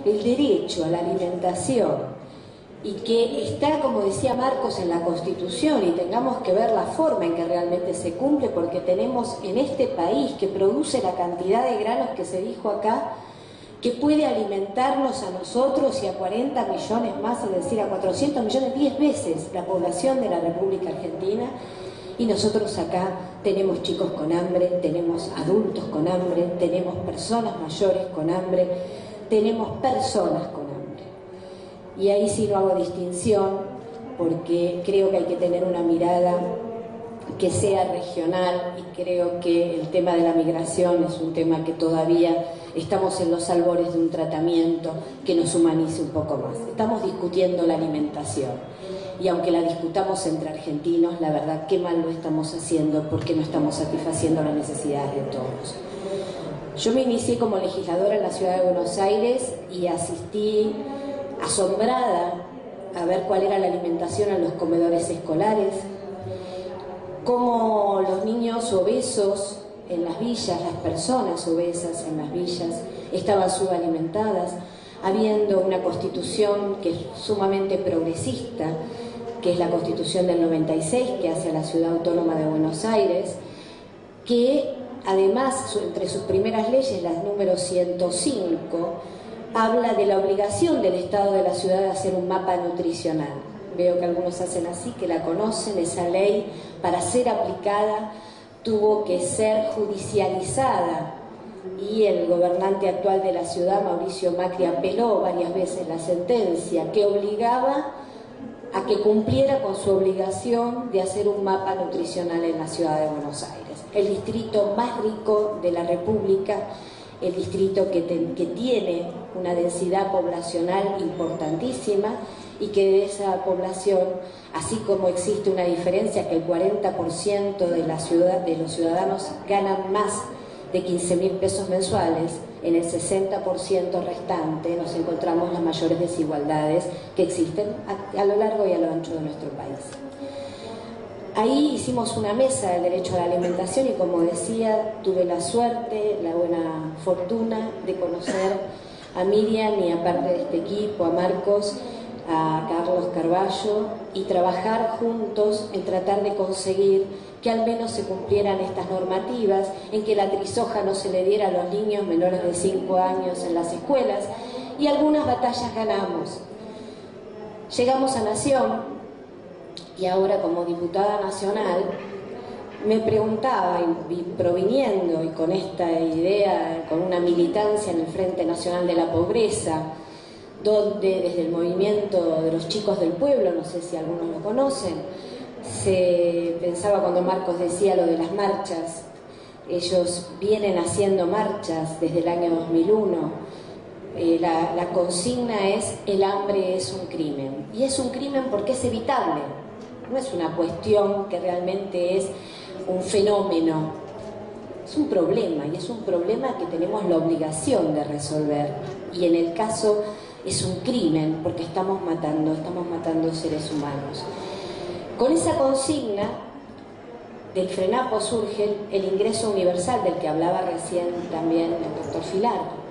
el derecho a la alimentación y que está, como decía Marcos, en la Constitución, y tengamos que ver la forma en que realmente se cumple, porque tenemos en este país que produce la cantidad de granos que se dijo acá, que puede alimentarnos a nosotros y a 40 millones más, es decir, a 400 millones, 10 veces la población de la República Argentina, y nosotros acá tenemos chicos con hambre, tenemos adultos con hambre, tenemos personas mayores con hambre, tenemos personas con hambre. Y ahí sí no hago distinción, porque creo que hay que tener una mirada que sea regional, y creo que el tema de la migración es un tema que todavía estamos en los albores de un tratamiento que nos humanice un poco más. Estamos discutiendo la alimentación, y aunque la discutamos entre argentinos, la verdad, qué mal lo estamos haciendo, porque no estamos satisfaciendo las necesidades de todos. Yo me inicié como legisladora en la ciudad de Buenos Aires y asistí asombrada a ver cuál era la alimentación en los comedores escolares, cómo los niños obesos en las villas, las personas obesas en las villas, estaban subalimentadas, habiendo una constitución que es sumamente progresista, que es la Constitución del 96, que hace a la Ciudad Autónoma de Buenos Aires, que además, entre sus primeras leyes, la número 105, habla de la obligación del Estado de la ciudad de hacer un mapa nutricional. Veo que algunos hacen así, que la conocen. Esa ley, para ser aplicada, tuvo que ser judicializada, y el gobernante actual de la ciudad, Mauricio Macri, apeló varias veces la sentencia que obligaba a que cumpliera con su obligación de hacer un mapa nutricional en la ciudad de Buenos Aires, el distrito más rico de la República, el distrito que tiene una densidad poblacional importantísima, y que de esa población, así como existe una diferencia que el 40% de los ciudadanos ganan más de 15.000 pesos mensuales, en el 60% restante nos encontramos las mayores desigualdades que existen a lo largo y a lo ancho de nuestro país. Ahí hicimos una mesa del derecho a la alimentación, y como decía, tuve la suerte, la buena fortuna de conocer a Miriam y a parte de este equipo, a Marcos, a Carlos Carballo, y trabajar juntos en tratar de conseguir que al menos se cumplieran estas normativas, en que la trisoja no se le diera a los niños menores de 5 años en las escuelas, y algunas batallas ganamos. Llegamos a Nación, y ahora como diputada nacional me preguntaba, y proviniendo y con esta idea, con una militancia en el Frente Nacional de la Pobreza, donde desde el movimiento de los chicos del pueblo, no sé si algunos lo conocen, se pensaba, cuando Marcos decía lo de las marchas, ellos vienen haciendo marchas desde el año 2001, la consigna es: el hambre es un crimen, y es un crimen porque es evitable, no es una cuestión que realmente es un fenómeno, es un problema, y es un problema que tenemos la obligación de resolver, y en el caso es un crimen porque estamos matando seres humanos. Con esa consigna del FRENAPO surge el ingreso universal, del que hablaba recién también el doctor Filardo.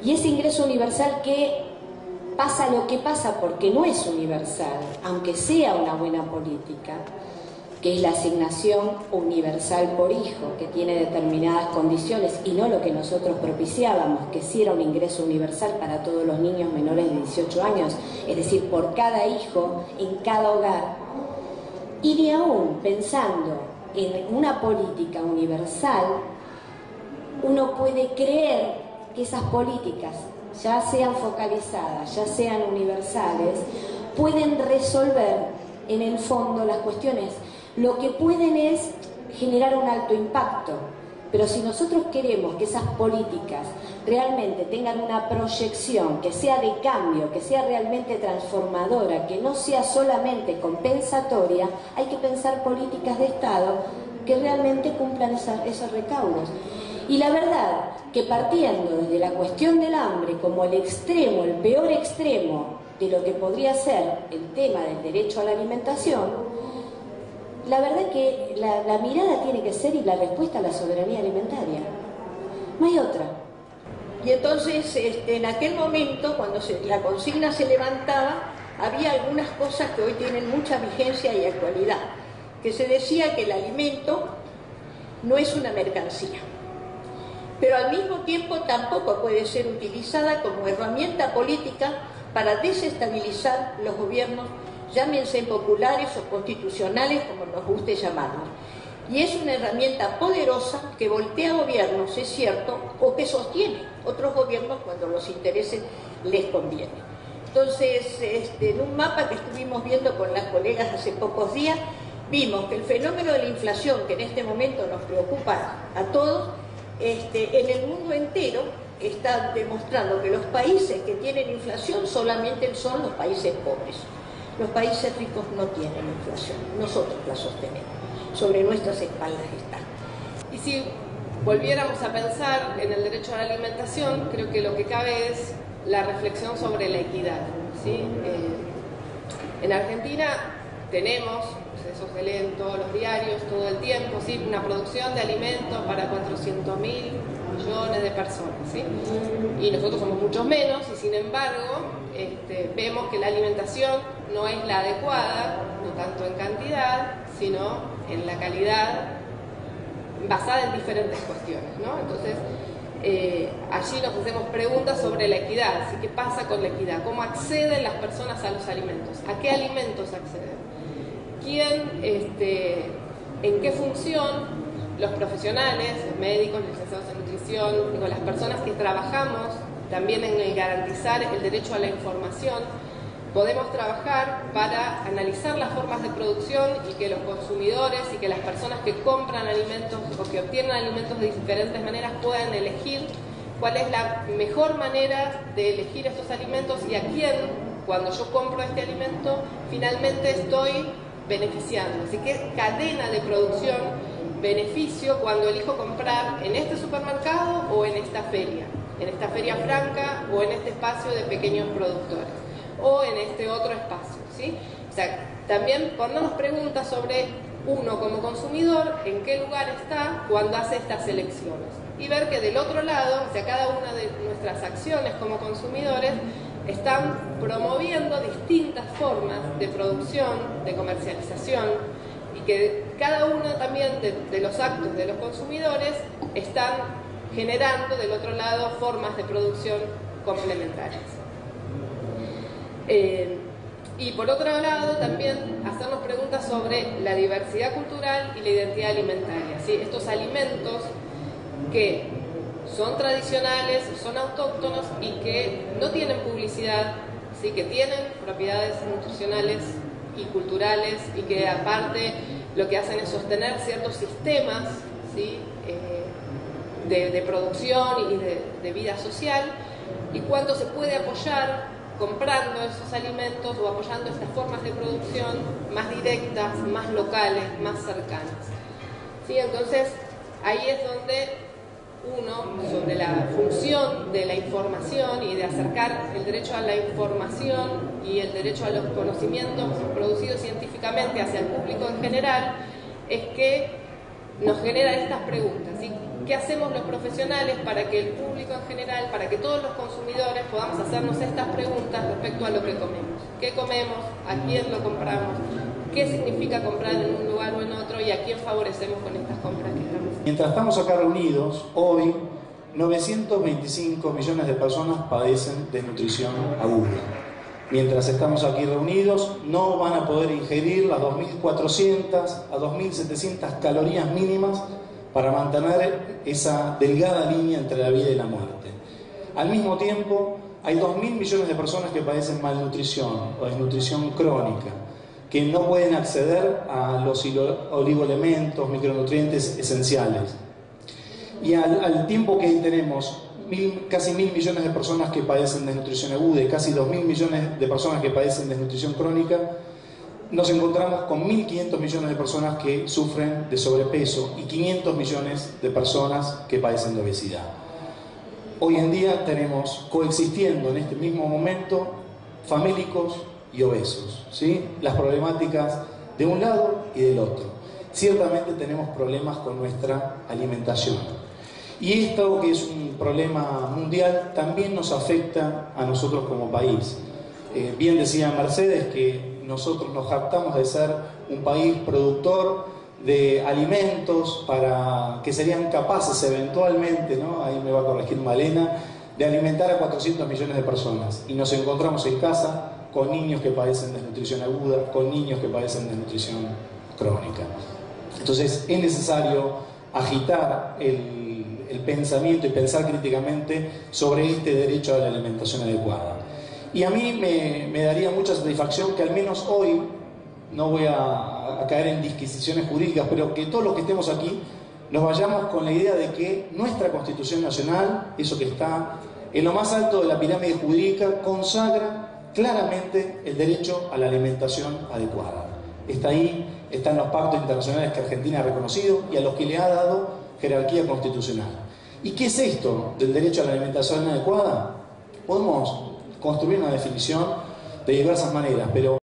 Y ese ingreso universal, que pasa lo que pasa porque no es universal, aunque sea una buena política, que es la asignación universal por hijo, que tiene determinadas condiciones, y no lo que nosotros propiciábamos, que sí era un ingreso universal para todos los niños menores de 18 años, es decir, por cada hijo en cada hogar. Y ni aún pensando en una política universal, uno puede creer que esas políticas, ya sean focalizadas, ya sean universales, pueden resolver en el fondo las cuestiones. Lo que pueden es generar un alto impacto, pero si nosotros queremos que esas políticas realmente tengan una proyección, que sea de cambio, que sea realmente transformadora, que no sea solamente compensatoria, hay que pensar políticas de Estado que realmente cumplan esos recaudos. Y la verdad que, partiendo desde la cuestión del hambre como el extremo, el peor extremo de lo que podría ser el tema del derecho a la alimentación, la verdad que la mirada tiene que ser, y la respuesta, a la soberanía alimentaria. No hay otra. Y entonces, en aquel momento, cuando la consigna se levantaba, había algunas cosas que hoy tienen mucha vigencia y actualidad, que se decía que el alimento no es una mercancía, pero al mismo tiempo tampoco puede ser utilizada como herramienta política para desestabilizar los gobiernos, llámense populares o constitucionales, como nos guste llamarlos. Y es una herramienta poderosa que voltea gobiernos, es cierto, o que sostiene otros gobiernos cuando los intereses les conviene. Entonces, en un mapa que estuvimos viendo con las colegas hace pocos días, vimos que el fenómeno de la inflación, que en este momento nos preocupa a todos, en el mundo entero está demostrando que los países que tienen inflación solamente son los países pobres. Los países ricos no tienen inflación, nosotros la sostenemos. Sobre nuestras espaldas está. Y si volviéramos a pensar en el derecho a la alimentación, creo que lo que cabe es la reflexión sobre la equidad, ¿sí? En Argentina tenemos, eso se lee en todos los diarios todo el tiempo, ¿sí? Una producción de alimentos para 400.000 millones de personas, ¿sí? Y nosotros somos muchos menos, y sin embargo vemos que la alimentación no es la adecuada, no tanto en cantidad, sino en la calidad, basada en diferentes cuestiones, ¿no? Entonces, allí nos hacemos preguntas sobre la equidad, ¿sí? ¿Qué pasa con la equidad? ¿Cómo acceden las personas a los alimentos? ¿A qué alimentos acceden? ¿Quién, en qué función los profesionales, los médicos, los licenciados en nutrición, digo, las personas que trabajamos también en el garantizar el derecho a la información, podemos trabajar para analizar las formas de producción y que los consumidores y que las personas que compran alimentos o que obtienen alimentos de diferentes maneras puedan elegir cuál es la mejor manera de elegir estos alimentos y a quién, cuando yo compro este alimento, finalmente estoy beneficiando. Así que cadena de producción, beneficio cuando elijo comprar en este supermercado o en esta feria franca o en este espacio de pequeños productores o en este otro espacio, ¿sí? O sea, también ponernos preguntas sobre uno como consumidor, en qué lugar está cuando hace estas elecciones y ver que del otro lado, o sea, cada una de nuestras acciones como consumidores están promoviendo distintas formas de producción, de comercialización, y que cada uno también de los actos de los consumidores están generando del otro lado formas de producción complementarias. Y por otro lado también hacernos preguntas sobre la diversidad cultural y la identidad alimentaria, ¿sí? Estos alimentos que son tradicionales, son autóctonos y que no tienen publicidad, ¿sí? Que tienen propiedades nutricionales y culturales y que aparte lo que hacen es sostener ciertos sistemas, ¿sí? de producción y de vida social, y cuánto se puede apoyar comprando esos alimentos o apoyando estas formas de producción más directas, más locales, más cercanas. ¿Sí? Entonces, ahí es donde uno, sobre la función de la información y de acercar el derecho a la información y el derecho a los conocimientos producidos científicamente hacia el público en general, es que nos genera estas preguntas, ¿sí? ¿Qué hacemos los profesionales para que el público en general, para que todos los consumidores podamos hacernos estas preguntas respecto a lo que comemos? ¿Qué comemos? ¿A quién lo compramos? ¿Qué significa comprar en un lugar o en otro? ¿Y a quién favorecemos con estas compras que estamos haciendo? Mientras estamos acá reunidos, hoy 925 millones de personas padecen desnutrición aguda. Mientras estamos aquí reunidos, no van a poder ingerir las 2.400 a 2.700 calorías mínimas para mantener esa delgada línea entre la vida y la muerte. Al mismo tiempo, hay 2.000 millones de personas que padecen malnutrición o desnutrición crónica, que no pueden acceder a los oligoelementos, micronutrientes esenciales. Y al tiempo que tenemos casi 1.000 millones de personas que padecen desnutrición aguda y casi 2.000 millones de personas que padecen desnutrición crónica, nos encontramos con 1.500 millones de personas que sufren de sobrepeso y 500 millones de personas que padecen de obesidad. Hoy en día tenemos coexistiendo en este mismo momento famélicos y obesos, ¿sí? Las problemáticas de un lado y del otro. Ciertamente tenemos problemas con nuestra alimentación. Y esto, que es un problema mundial, también nos afecta a nosotros como país. Bien decía Mercedes que nosotros nos jactamos de ser un país productor de alimentos para que serían capaces eventualmente, ¿no? Ahí me va a corregir Malena, de alimentar a 400 millones de personas. Y nos encontramos en casa con niños que padecen desnutrición aguda, con niños que padecen desnutrición crónica. Entonces es necesario agitar el pensamiento y pensar críticamente sobre este derecho a la alimentación adecuada. Y a mí me daría mucha satisfacción que al menos hoy, no voy a caer en disquisiciones jurídicas, pero que todos los que estemos aquí nos vayamos con la idea de que nuestra Constitución Nacional, eso que está en lo más alto de la pirámide jurídica, consagra claramente el derecho a la alimentación adecuada. Está ahí, están los pactos internacionales que Argentina ha reconocido y a los que le ha dado jerarquía constitucional. ¿Y qué es esto del derecho a la alimentación adecuada? Podemos construir una definición de diversas maneras, pero